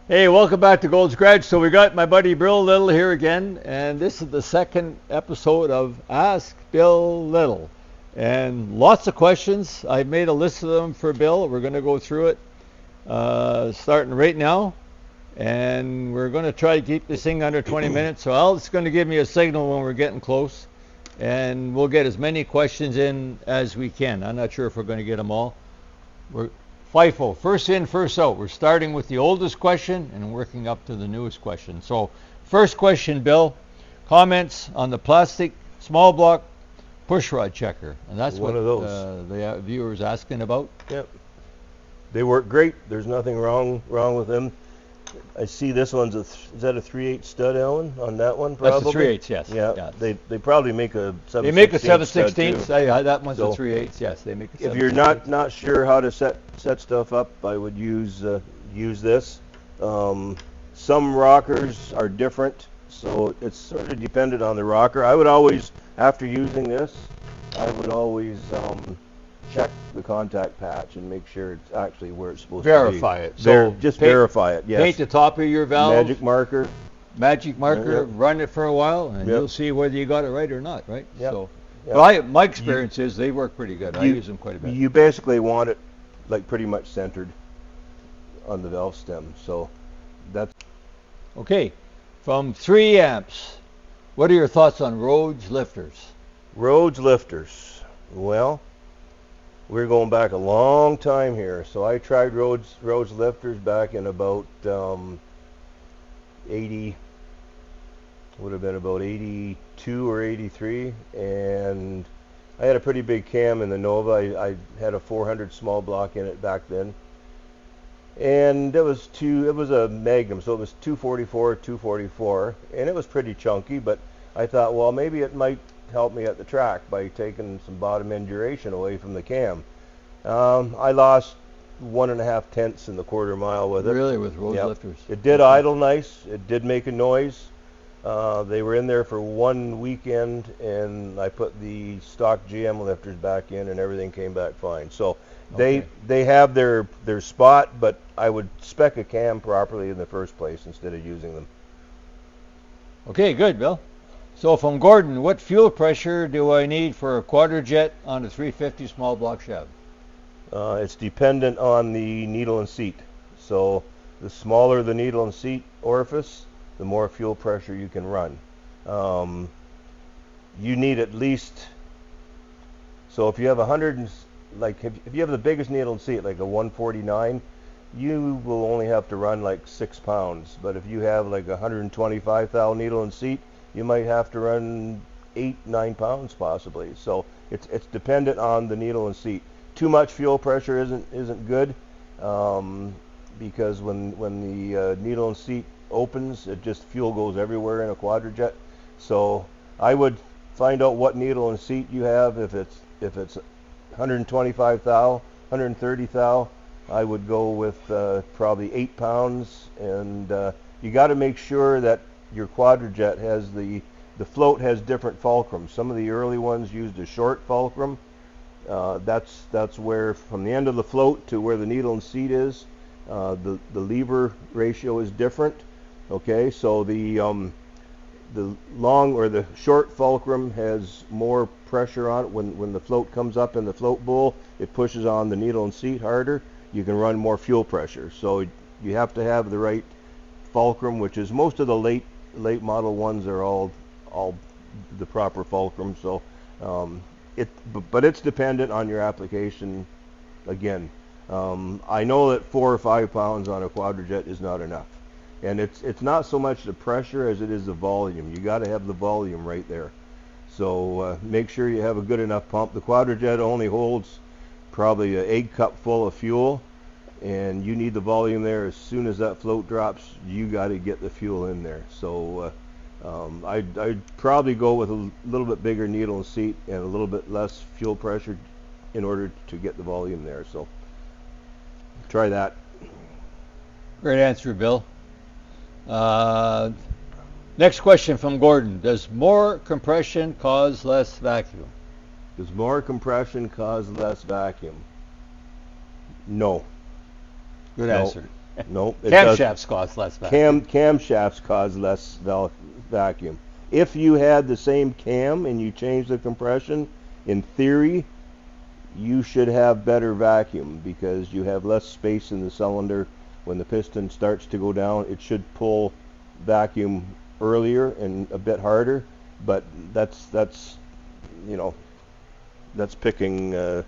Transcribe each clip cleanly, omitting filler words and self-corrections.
Hey, welcome back to Gold's Garage. So we got my buddy Bill Little here again, and this is the second episode of Ask Bill Little. And lots of questions. I've made a list of them for Bill. We're going to go through it starting right now. And we're going to try to keep this thing under 20 minutes. So Al's going to give me a signal when we're getting close. And we'll get as many questions in as we can. I'm not sure if we're going to get them all. FIFO, first in, first out. We're starting with the oldest question and working up to the newest question. So, first question, Bill. Comments on the plastic small block pushrod checker, and that's One what of those. the viewer's asking about. Yep. They work great. There's nothing wrong with them. I see this one's is that a 3/8 stud, Alan, on that one? Probably. That's a 3/8, yes. Yeah. They probably make a 7/16. They make a 7/16. stud, That one's So, a 3/8. Yes, they make a 7/16. If you're not sure how to set stuff up, I would use this. Some rockers are different, so it's sort of dependent on the rocker. I would always, after using this, check the contact patch and make sure it's actually where it's supposed to be. Verify it. So just verify it. Yes. Paint the top of your valve. Magic marker. Yep. Run it for a while, and Yep. you'll see whether you got it right or not. Right. Yep. So, Yep. well, my experience is they work pretty good. I use them quite a bit. You basically want it like pretty much centered on the valve stem. So that's Okay. From 3 amps, what are your thoughts on Rhodes lifters? Rhodes lifters. Well, we're going back a long time here. So I tried Rhodes lifters back in about 80, would have been about 82 or 83, and I had a pretty big cam in the Nova. I had a 400 small block in it back then, and it was a Magnum, so it was 244, and it was pretty chunky. But I thought, well, maybe it might help me at the track by taking some bottom end duration away from the cam. I lost 1.5 tenths in the quarter mile with it. Really, with Rhodes Yep. lifters? It did idle nice. It did make a noise. They were in there for one weekend, and I put the stock GM lifters back in, and everything came back fine. So Okay. they have their spot, but I would spec a cam properly in the first place instead of using them. Okay, good, Bill. So from Gordon, what fuel pressure do I need for a quadrajet on a 350 small block Chev? It's dependent on the needle and seat. So the smaller the needle and seat orifice, the more fuel pressure you can run. You need at least, so if you have if you have the biggest needle and seat, like a 149, you will only have to run like 6 pounds. But if you have like a 125 thou needle and seat, you might have to run 8-9 pounds possibly. So it's dependent on the needle and seat. Too much fuel pressure isn't good, because when the needle and seat opens, fuel goes everywhere in a quadrajet. So I would find out what needle and seat you have. If it's 125 thou, 130 thou, I would go with probably 8 pounds, and you got to make sure that your quadrajet has the float has different fulcrums. Some of the early ones used a short fulcrum. That's where from the end of the float to where the needle and seat is, the lever ratio is different. Okay, so the long or the short fulcrum has more pressure on it. When the float comes up in the float bowl, it pushes on the needle and seat harder. You can run more fuel pressure. So you have to have the right fulcrum, which is most of the late model ones are all the proper fulcrum. So but it's dependent on your application. Again, I know that 4 or 5 pounds on a quadrajet is not enough, and it's not so much the pressure as it is the volume. You got to have the volume right there. So make sure you have a good enough pump. The quadrajet only holds probably an egg cup full of fuel, and you need the volume there. As soon as that float drops, you got to get the fuel in there. So I'd probably go with a little bit bigger needle and seat and a little bit less fuel pressure in order to get the volume there. So try that. Great answer, Bill. Next question from Gordon. Does more compression cause less vacuum? Does more compression cause less vacuum? No. Good answer. Nope. It does. Camshafts cost less vacuum. Camshafts cause less vacuum. If you had the same cam and you change the compression, in theory, you should have better vacuum because you have less space in the cylinder. When the piston starts to go down, it should pull vacuum earlier and a bit harder. But that's picking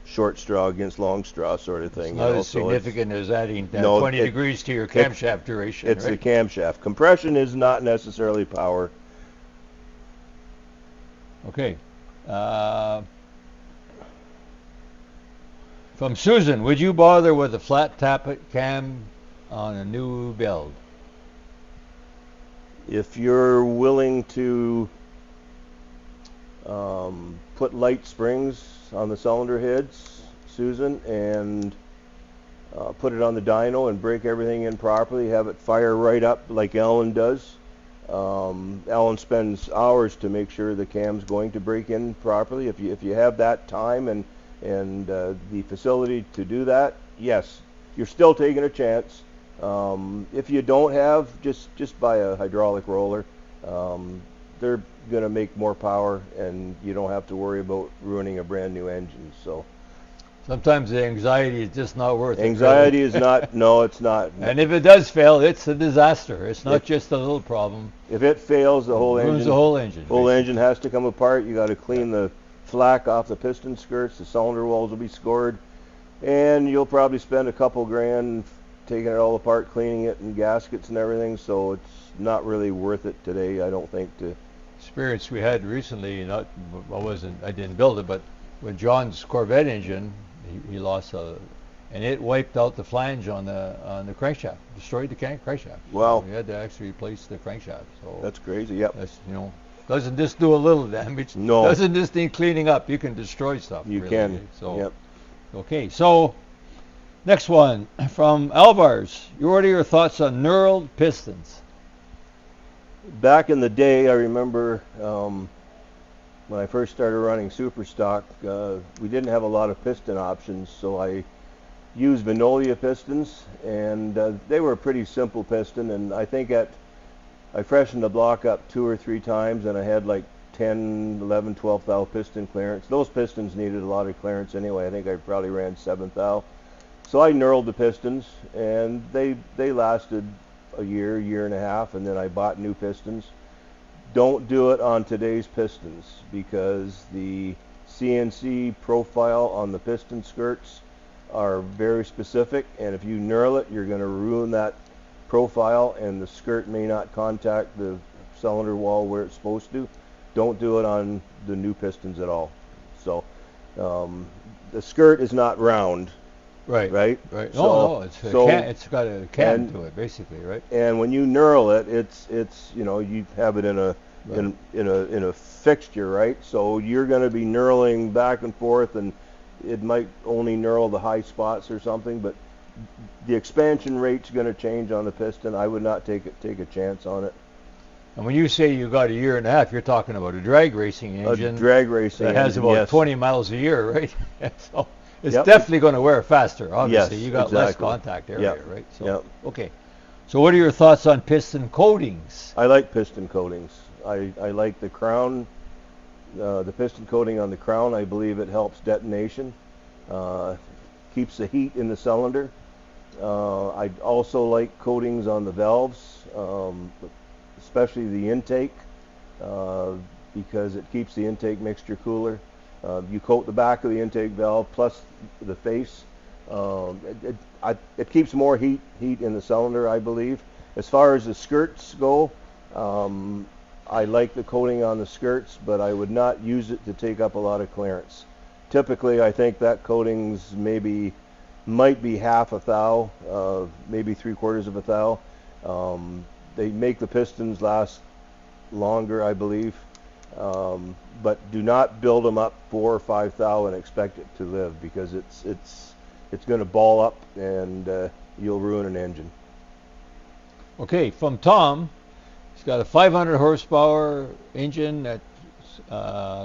short straw against long straw sort of thing. It's not as significant as adding 20 degrees to your camshaft duration. It's the camshaft. Compression is not necessarily power. Okay. From Susan, would you bother with a flat tappet cam on a new build? If you're willing to put light springs on the cylinder heads, Susan, and put it on the dyno and break everything in properly, have it fire right up like Alan does. Alan spends hours to make sure the cam's going to break in properly. If you have that time and the facility to do that, yes, you're still taking a chance. If you don't have, just buy a hydraulic roller. They're going to make more power, and you don't have to worry about ruining a brand new engine. So sometimes the anxiety is just not worth it. Anxiety is not. No, it's not. And if it does fail, it's a disaster. It's not just a little problem. If it fails, the whole engine. Ruins the whole engine. Whole engine has to come apart. You got to clean the flack off the piston skirts. The cylinder walls will be scored, and you'll probably spend a couple grand taking it all apart, cleaning it, and gaskets and everything. So it's not really worth it today, I don't think. To experience we had recently, I didn't build it, but with John's Corvette engine, he lost and it wiped out the flange on the crankshaft, destroyed the crankshaft. Wow. So we had to actually replace the crankshaft. So that's crazy. Yep. That's, doesn't just do a little damage. No. Doesn't just need cleaning up. You can destroy stuff. You really. can. So, yep. Okay, so next one from Alvars. What are your thoughts on knurled pistons? Back in the day, I remember when I first started running super stock, we didn't have a lot of piston options, so I used Vinolia pistons, and they were a pretty simple piston, and I think I freshened the block up 2 or 3 times, and I had like 10, 11, 12 thou piston clearance. Those pistons needed a lot of clearance anyway. I think I probably ran 7 thou. So I knurled the pistons, and they lasted a year and a half, and then I bought new pistons. Don't do it on today's pistons because the CNC profile on the piston skirts are very specific, and if you knurl it, you're going to ruin that profile, and the skirt may not contact the cylinder wall where it's supposed to. Don't do it on the new pistons at all. So the skirt is not round. Right. Right. No, it's got a can to it, basically, right? And when you knurl it, it's you have it in a fixture, right? So you're going to be knurling back and forth, and it might only knurl the high spots or something, but the expansion rate's going to change on the piston. I would not take a chance on it. And when you say you got a year and a half, you're talking about a drag racing engine. A drag racing that has engine, about yes. 20 miles a year, right? So it's definitely going to wear faster, obviously. Yes, you got exactly. less contact area, right? So, okay. So what are your thoughts on piston coatings? I like piston coatings. I like the crown, the piston coating on the crown. I believe it helps detonation, keeps the heat in the cylinder. I also like coatings on the valves, especially the intake, because it keeps the intake mixture cooler. You coat the back of the intake valve plus the face. It keeps more heat in the cylinder, I believe. As far as the skirts go, I like the coating on the skirts, but I would not use it to take up a lot of clearance. Typically, I think that coatings might be half a thou, maybe 3/4 of a thou. They make the pistons last longer, I believe. But do not build them up 4 or 5 thou and expect it to live, because it's going to ball up, and you'll ruin an engine. Okay, from Tom, he's got a 500 horsepower engine,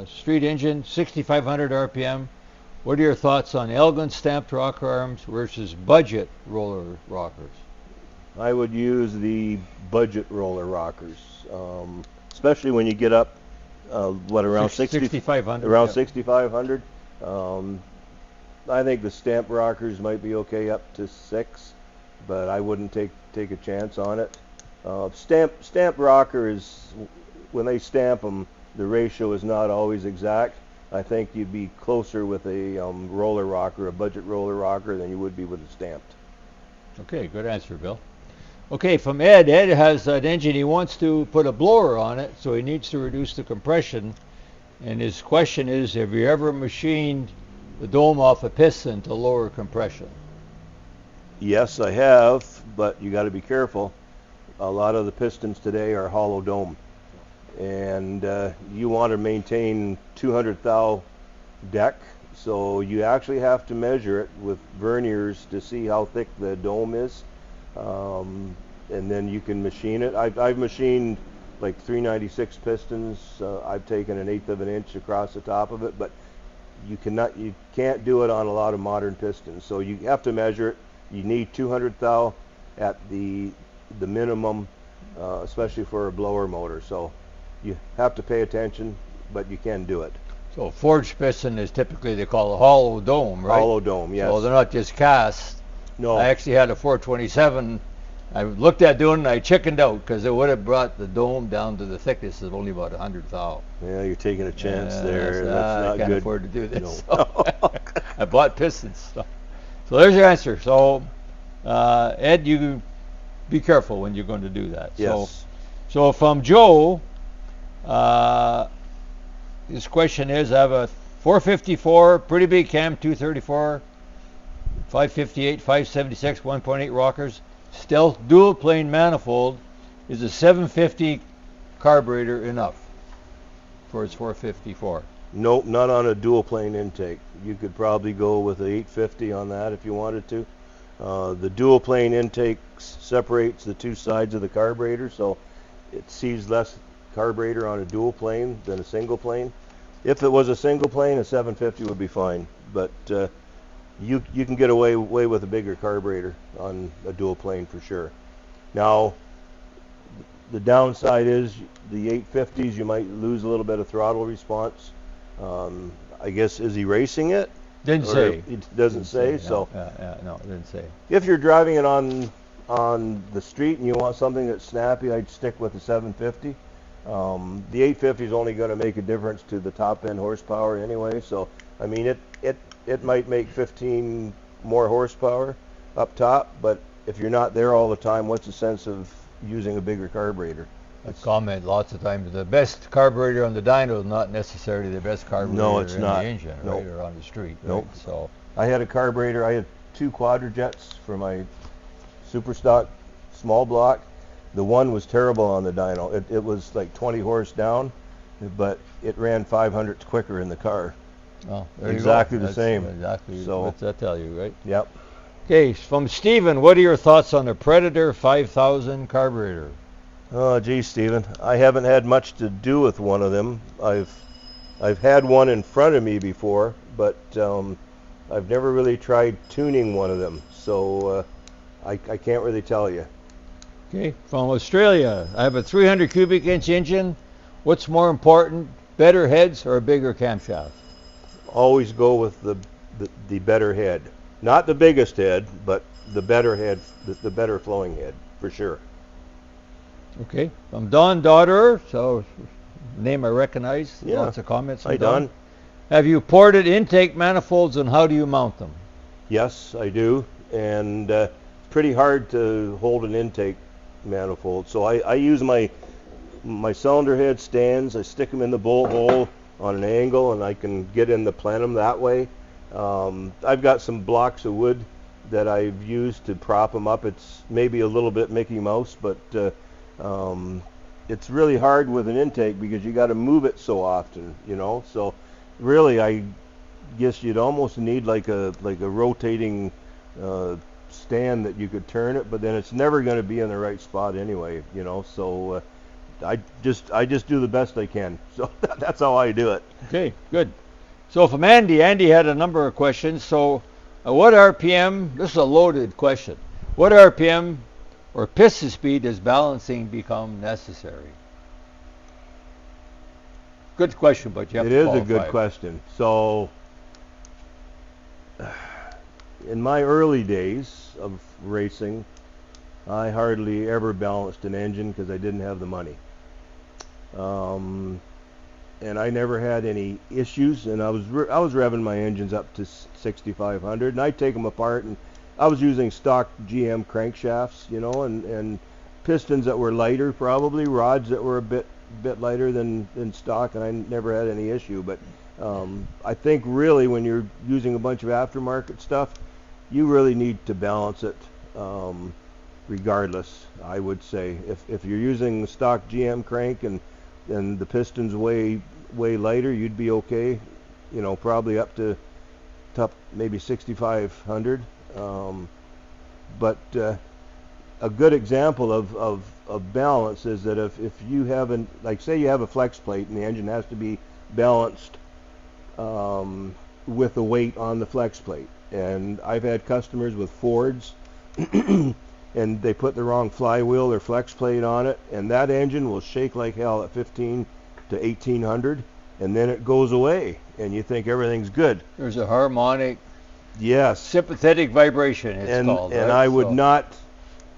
street engine, 6,500 RPM, What are your thoughts on Elgin stamped rocker arms versus budget roller rockers? I would use the budget roller rockers, especially when you get up, around 6,500. around Yep. 6,500. I think the stamp rockers might be okay up to 6, but I wouldn't take a chance on it. Stamp rocker is, when they stamp them, the ratio is not always exact. I think you'd be closer with a roller rocker, a budget roller rocker, than you would be with a stamped. Okay, good answer, Bill. Okay, from Ed. Ed has an engine. He wants to put a blower on it, so he needs to reduce the compression. And his question is, have you ever machined the dome off a piston to lower compression? Yes, I have, but you got to be careful. A lot of the pistons today are hollow dome, and you want to maintain 200 thou deck, so you actually have to measure it with verniers to see how thick the dome is, and then you can machine it. I've machined like 396 pistons. I've taken 1/8 of an inch across the top of it, but you can't do it on a lot of modern pistons. So you have to measure it. You need 200 thou at the minimum, especially for a blower motor. So you have to pay attention, but you can do it. So forged piston is typically, they call a hollow dome, right? Hollow dome, yes. So they're not just cast. No. I actually had a 427. I looked at doing it, and I chickened out because it would have brought the dome down to the thickness of only about 100 thou. Yeah, you're taking a chance there. That's I not can't good. afford to do this. No. So I bought pistons. So there's your answer. So Ed, you be careful when you're going to do that. Yes. So from Joe, his question is, I have a 454, pretty big cam, 234, 558, 576, 1.8 rockers, stealth dual plane manifold. Is a 750 carburetor enough for its 454? Nope, not on a dual plane intake. You could probably go with a 850 on that if you wanted to. The dual plane intake separates the two sides of the carburetor, so it sees less carburetor on a dual plane than a single plane. If it was a single plane, a 750 would be fine, but you can get away with a bigger carburetor on a dual plane for sure. Now, the downside is the 850s, you might lose a little bit of throttle response. I guess, is he racing it? Didn't say. It doesn't say. So no, it didn't say. if you're driving it on the street and you want something that's snappy, I'd stick with the 750. The 850 is only going to make a difference to the top end horsepower anyway. So I mean, it might make 15 more horsepower up top, but if you're not there all the time, what's the sense of using a bigger carburetor? I comment lots of times, the best carburetor on the dyno is not necessarily the best carburetor in the engine, right, Nope. or on the street. Right? Nope. So I had a carburetor. I had 2 quadrajets for my super stock small block. The one was terrible on the dyno. It was like 20 horse down, but it ran 500 quicker in the car. well, there Exactly you go. the same. Exactly. So- What's that tell you, right? Yep. Okay, from Stephen, what are your thoughts on the Predator 5000 carburetor? Oh, geez, Stephen. I haven't had much to do with one of them. I've had one in front of me before, but I've never really tried tuning one of them, so I can't really tell you. Okay, from Australia, I have a 300 cubic inch engine. What's more important, better heads or a bigger camshaft? Always go with the better head. Not the biggest head, but the better head, the better flowing head, for sure. Okay, from Don Daughter, so name I recognize. Yeah. Lots of comments from Hi, Don. Have you ported intake manifolds, and how do you mount them? Yes, I do, and it's pretty hard to hold an intake manifold. So I use my cylinder head stands. I stick them in the bolt hole on an angle, and I can get in the plenum that way. I've got some blocks of wood that I've used to prop them up. It's maybe a little bit Mickey Mouse, but it's really hard with an intake because you got to move it so often, you know. So really, I guess you'd almost need like a rotating stand that you could turn it, but then it's never going to be in the right spot anyway, you know. So I just do the best I can. So that's how I do it. Okay, good. So from Andy, Andy had a number of questions. So what RPM, this is a loaded question, what RPM or piston speed does balancing become necessary? Good question, but you have It to is qualify a good it. question. So, in my early days of racing, I hardly ever balanced an engine because I didn't have the money. And I never had any issues, and I was revving my engines up to 6,500, and I'd take them apart, and I was using stock GM crankshafts, and pistons that were lighter, probably rods that were a bit lighter than stock, and I never had any issue. But I think really when you're using a bunch of aftermarket stuff, you really need to balance it regardless. I would say if you're using stock GM crank and the piston's way lighter, you'd be okay. Probably up to maybe 6,500. But a good example of balance is that if you have say you have a flex plate and the engine has to be balanced with the weight on the flex plate. And I've had customers with Fords and they put the wrong flywheel or flex plate on it, and that engine will shake like hell at 15 to 1800, and then it goes away, and you think everything's good. There's a harmonic, yes, sympathetic vibration. It's called. And right?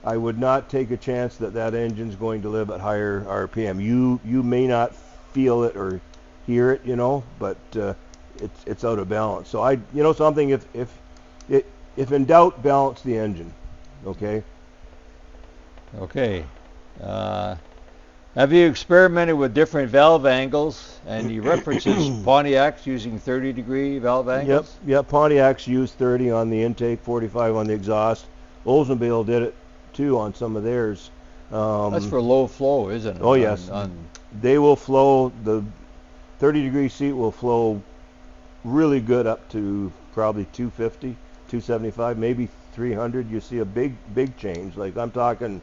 I would not take a chance that engine's going to live at higher RPM. You may not feel it or hear it, but it's out of balance. So something if in doubt, balance the engine. Okay. Okay. Have you experimented with different valve angles? And he references Pontiacs using 30-degree valve angles. Yep. Pontiacs use 30 on the intake, 45 on the exhaust. Oldsmobile did it too on some of theirs. That's for low flow, isn't it? Oh yes. They will flow. The 30-degree seat will flow really good up to probably 250, 275, maybe 300. You see a big change. Like I'm talking,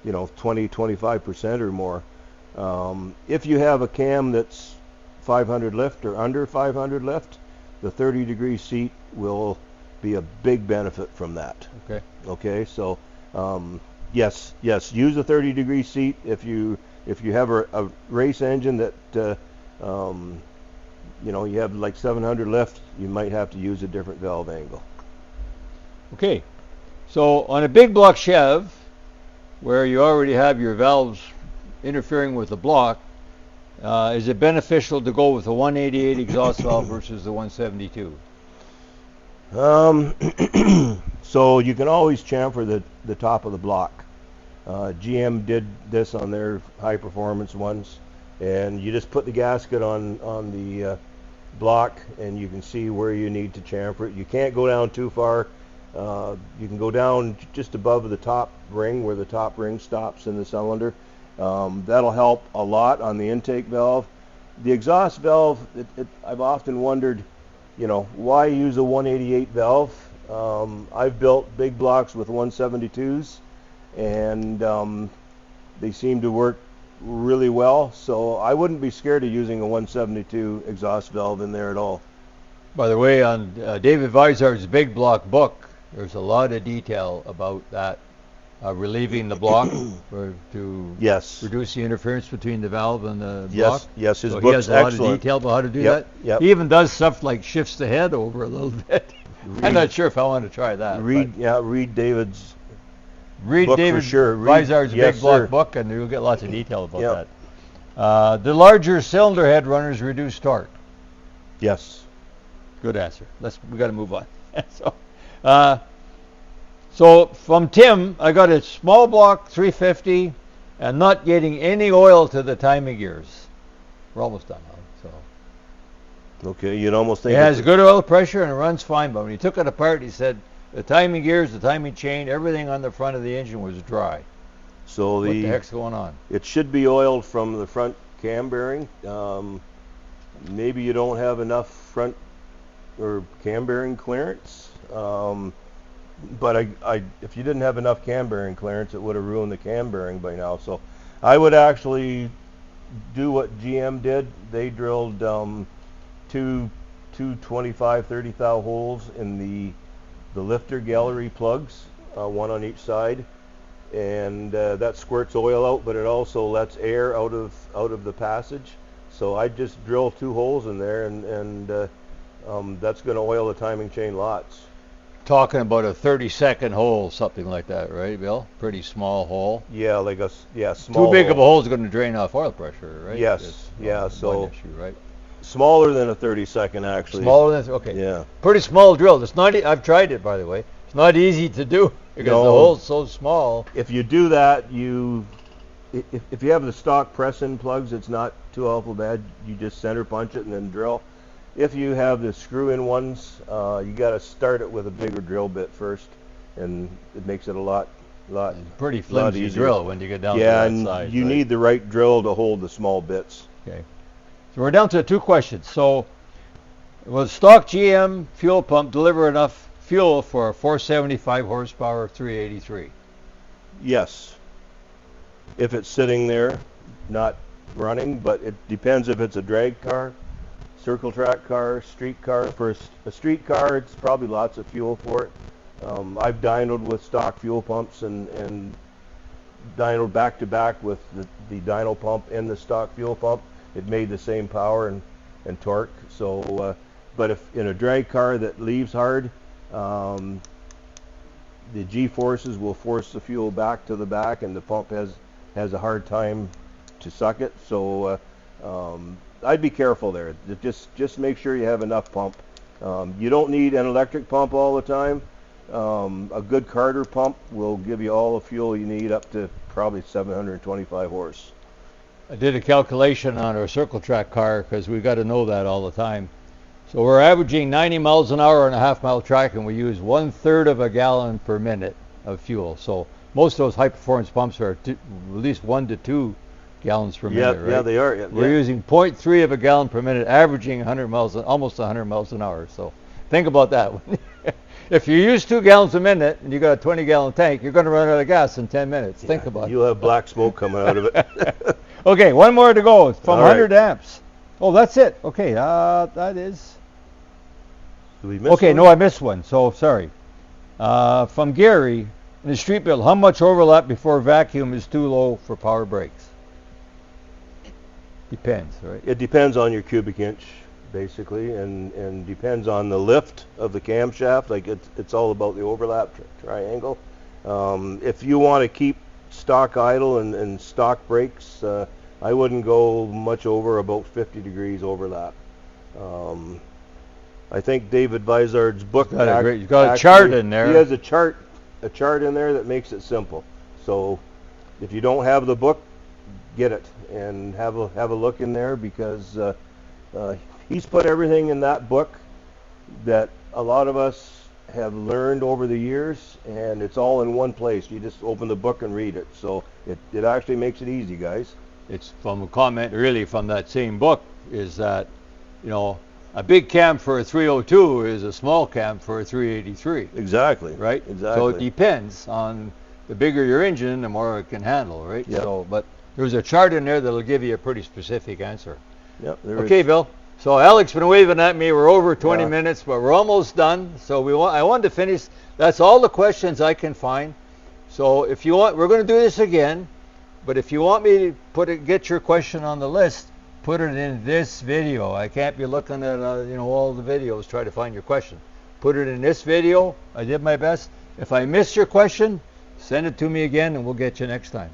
20, 25% or more. If you have a cam that's 500 lift or under 500 lift, the 30-degree seat will be a big benefit from that. Okay. So yes, use a 30-degree seat if you have a race engine that you have like 700 lift, you might have to use a different valve angle. Okay, so on a big block Chev, where you already have your valves interfering with the block, is it beneficial to go with a 188 exhaust valve versus the 172? So you can always chamfer the top of the block. GM did this on their high performance ones, and you just put the gasket on the block, and you can see where you need to chamfer it. You can't go down too far. You can go down just above the top ring where the top ring stops in the cylinder. That'll help a lot on the intake valve. The exhaust valve, I've often wondered, why use a 188 valve? I've built big blocks with 172s, and they seem to work really well. So I wouldn't be scared of using a 172 exhaust valve in there at all. By the way, on David Vizard's big block book, there's a lot of detail about that, relieving the block to reduce the interference between the valve and the block. Yes, his so book's he has a lot excellent. of detail about how to do that. Yep. He even does stuff like shifts the head over a little bit. I'm not sure if I want to try that. Read David's book for sure. Vizard's big block book, and you'll get lots of detail about that. The larger cylinder head runners reduce torque. Yes. Good answer. We got to move on. So from Tim, I got a small block 350 and not getting any oil to the timing gears. We're almost done now. So okay, you'd almost think it has good oil pressure and it runs fine, but when he took it apart, he said the timing gears, the timing chain, everything on the front of the engine was dry. So what the heck's going on? It should be oiled from the front cam bearing. Maybe you don't have enough front or cam bearing clearance. But if you didn't have enough cam bearing clearance, it would have ruined the cam bearing by now. So I would actually do what GM did. They drilled two two 25, 30 thou holes in the lifter gallery plugs, one on each side, and that squirts oil out, but it also lets air out of the passage. So I just drill 2 holes in there, and that's going to oil the timing chain lots. Talking about a 30-second hole, something like that, right, Bill? Pretty small hole. Yeah, like small. Too big of a hole is going to drain off oil pressure, right? Yes, yeah. So one issue, right? Smaller than a 30-second, actually. Smaller than okay. Yeah. Pretty small drill. It's not. I've tried it, by the way. It's not easy to do because the hole's so small. If you do that, if you have the stock press-in plugs, it's not too awful bad. You just center punch it and then drill. If you have the screw-in ones, you got to start it with a bigger drill bit first, and it makes it a lot pretty flimsy easier. drill when you get down to yeah, that and size. you right? need the right drill to hold the small bits. Okay. So we're down to 2 questions. So, will stock GM fuel pump deliver enough fuel for a 475 horsepower 383? Yes. If it's sitting there, not running, but it depends if it's a drag car, circle track car, street car. For a street car, it's probably lots of fuel for it. I've dynoed with stock fuel pumps and dynoed back to back with the dyno pump and the stock fuel pump. It made the same power and torque. So, but if in a drag car that leaves hard, the G-forces will force the fuel back to the back, and the pump has a hard time to suck it. So I'd be careful there. Just make sure you have enough pump. You don't need an electric pump all the time. A good Carter pump will give you all the fuel you need up to probably 725 horse. I did a calculation on our circle track car because we've got to know that all the time. So we're averaging 90 miles an hour on a half-mile track, and we use 1/3 of a gallon per minute of fuel. So most of those high-performance pumps are at least 1 to 2 gallons per minute, right? Yeah, they are. Yeah, we're using 0.3 of a gallon per minute, averaging 100 miles, almost 100 miles an hour. So think about that. If you use 2 gallons a minute and you got a 20-gallon tank, you're going to run out of gas in 10 minutes. Think about it. You'll have black smoke coming out of it. Okay, one more to go. It's from All right. 100 amps. Oh, that's it. Okay, that is. Did we miss Okay, one? no, I missed one. So sorry. From Gary in the street bill, how much overlap before vacuum is too low for power brakes? Depends, right? It depends on your cubic inch, basically, and depends on the lift of the camshaft. Like it's all about the overlap triangle. If you want to keep stock idle and stock brakes, I wouldn't go much over about 50 degrees overlap. I think David Vizard's book. You've got a chart in there. He has a chart in there that makes it simple. So if you don't have the book, get it and have a look in there, because he's put everything in that book that a lot of us have learned over the years, and it's all in one place. You just open the book and read it. So it actually makes it easy, guys. It's from a comment really from that same book, is that, you know, a big cam for a 302 is a small cam for a 383. Exactly. Right? Exactly. So it depends on the bigger your engine, the more it can handle, right? Yep. So, but there's a chart in there that'll give you a pretty specific answer. Yep. Okay, Bill. So Alex been waving at me. We're over 20 Yeah. minutes, but we're almost done. So I wanted to finish. That's all the questions I can find. So if you want, we're going to do this again. But if you want me to get your question on the list, put it in this video. I can't be looking at all the videos trying to find your question. Put it in this video. I did my best. If I miss your question, send it to me again, and we'll get you next time.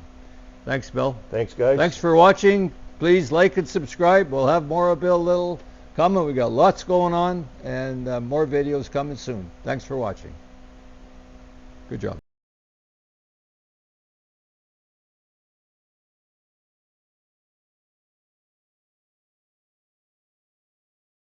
Thanks, Bill. Thanks, guys. Thanks for watching. Please like and subscribe. We'll have more of Bill Little coming. We got lots going on, and more videos coming soon. Thanks for watching. Good job.